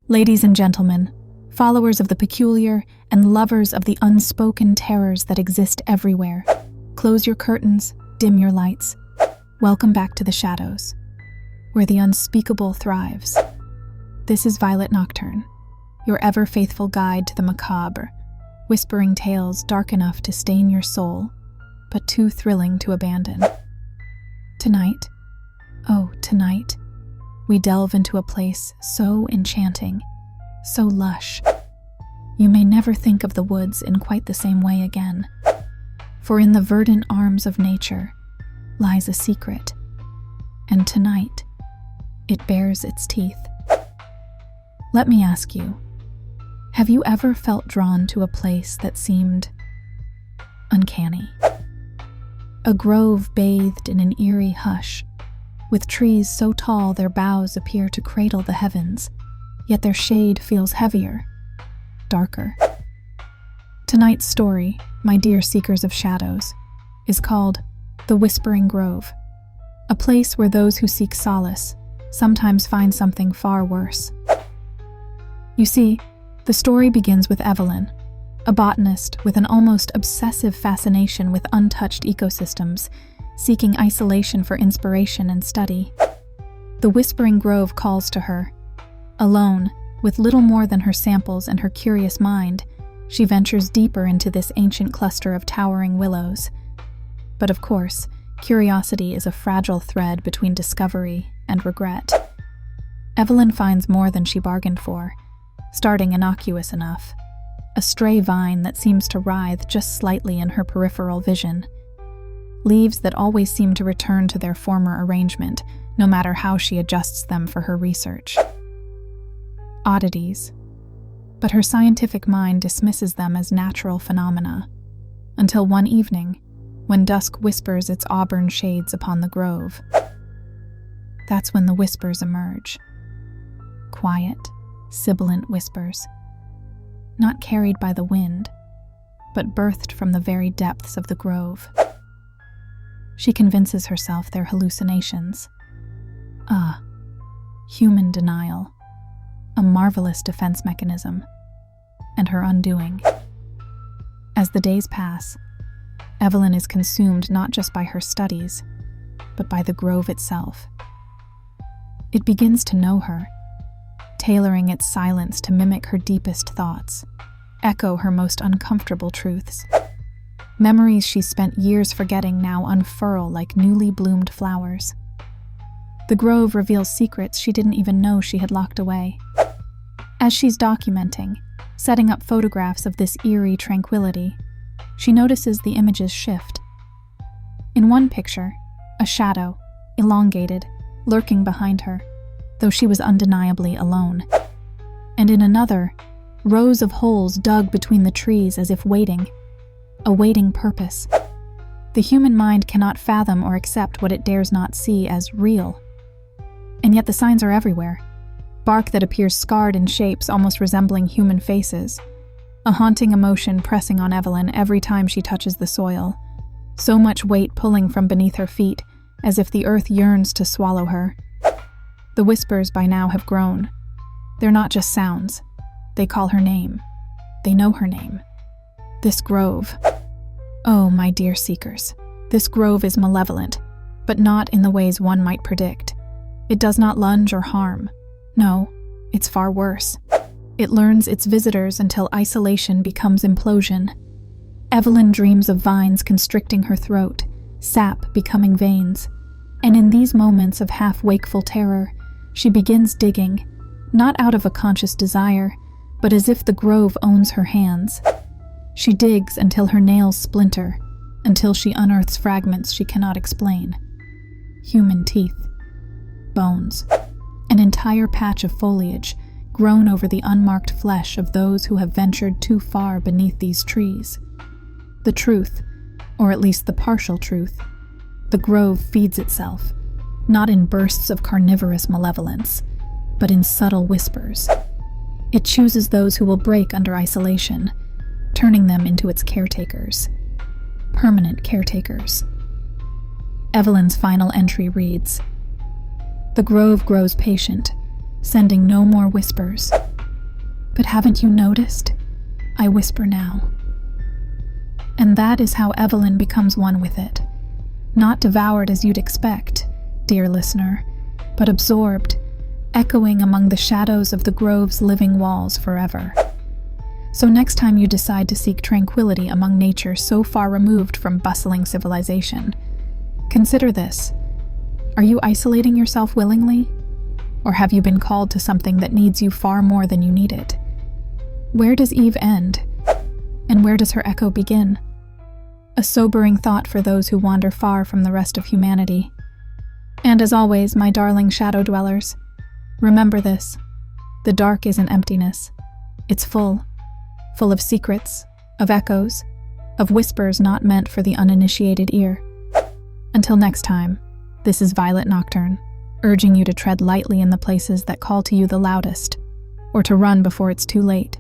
Ladies and gentlemen, followers of the peculiar and lovers of the unspoken terrors that exist everywhere, close your curtains, dim your lights. Welcome back to the shadows, where the unspeakable thrives. This is Violet Nocturne, your ever-faithful guide to the macabre, whispering tales dark enough to stain your soul, but too thrilling to abandon. Tonight, we delve into a place so enchanting, so lush. You may never think of the woods in quite the same way again. For in the verdant arms of nature lies a secret, and tonight it bares its teeth. Let me ask you, have you ever felt drawn to a place that seemed uncanny? A grove bathed in an eerie hush, with trees so tall their boughs appear to cradle the heavens, yet their shade feels heavier, darker. Tonight's story, my dear seekers of shadows, is called The Whispering Grove, a place where those who seek solace sometimes find something far worse. You see, the story begins with Evelyn, a botanist with an almost obsessive fascination with untouched ecosystems, seeking isolation for inspiration and study. The Whispering Grove calls to her. Alone, with little more than her samples and her curious mind, she ventures deeper into this ancient cluster of towering willows. But of course, curiosity is a fragile thread between discovery and regret. Evelyn finds more than she bargained for, starting innocuous enough. A stray vine that seems to writhe just slightly in her peripheral vision. Leaves that always seem to return to their former arrangement, no matter how she adjusts them for her research. Oddities. But her scientific mind dismisses them as natural phenomena, until one evening, when dusk whispers its auburn shades upon the grove. That's when the whispers emerge. Quiet, sibilant whispers. Not carried by the wind, but birthed from the very depths of the grove. She convinces herself they're hallucinations. Human denial. A marvelous defense mechanism. And her undoing. As the days pass, Evelyn is consumed not just by her studies, but by the grove itself. It begins to know her, tailoring its silence to mimic her deepest thoughts, echo her most uncomfortable truths. Memories she's spent years forgetting now unfurl like newly bloomed flowers. The grove reveals secrets she didn't even know she had locked away. As she's documenting, setting up photographs of this eerie tranquility, she notices the images shift. In one picture, a shadow, elongated, lurking behind her, though she was undeniably alone. And in another, rows of holes dug between the trees as if waiting, awaiting purpose. The human mind cannot fathom or accept what it dares not see as real. And yet the signs are everywhere. Bark that appears scarred in shapes almost resembling human faces. A haunting emotion pressing on Evelyn every time she touches the soil. So much weight pulling from beneath her feet, as if the earth yearns to swallow her. The whispers by now have grown. They're not just sounds. They call her name. They know her name. This grove. Oh, my dear seekers, this grove is malevolent, but not in the ways one might predict. It does not lunge or harm. No, it's far worse. It learns its visitors until isolation becomes implosion. Evelyn dreams of vines constricting her throat, sap becoming veins, and in these moments of half-wakeful terror, she begins digging, not out of a conscious desire, but as if the grove owns her hands. She digs until her nails splinter, until she unearths fragments she cannot explain. Human teeth, bones, an entire patch of foliage grown over the unmarked flesh of those who have ventured too far beneath these trees. The truth, or at least the partial truth, the grove feeds itself, not in bursts of carnivorous malevolence, but in subtle whispers. It chooses those who will break under isolation, turning them into its caretakers. Permanent caretakers. Evelyn's final entry reads, "The grove grows patient, sending no more whispers, But haven't you noticed? I whisper now. And that is how Evelyn becomes one with it. Not devoured as you'd expect, dear listener, but absorbed, echoing among the shadows of the grove's living walls forever. So next time you decide to seek tranquility among nature so far removed from bustling civilization, consider this. Are you isolating yourself willingly? Or have you been called to something that needs you far more than you need it? Where does Eve end? And where does her echo begin? A sobering thought for those who wander far from the rest of humanity. And as always, my darling shadow dwellers, remember this. The dark isn't emptiness. It's full of secrets, of echoes, of whispers not meant for the uninitiated ear. Until next time, this is Violet Nocturne, urging you to tread lightly in the places that call to you the loudest, or to run before it's too late.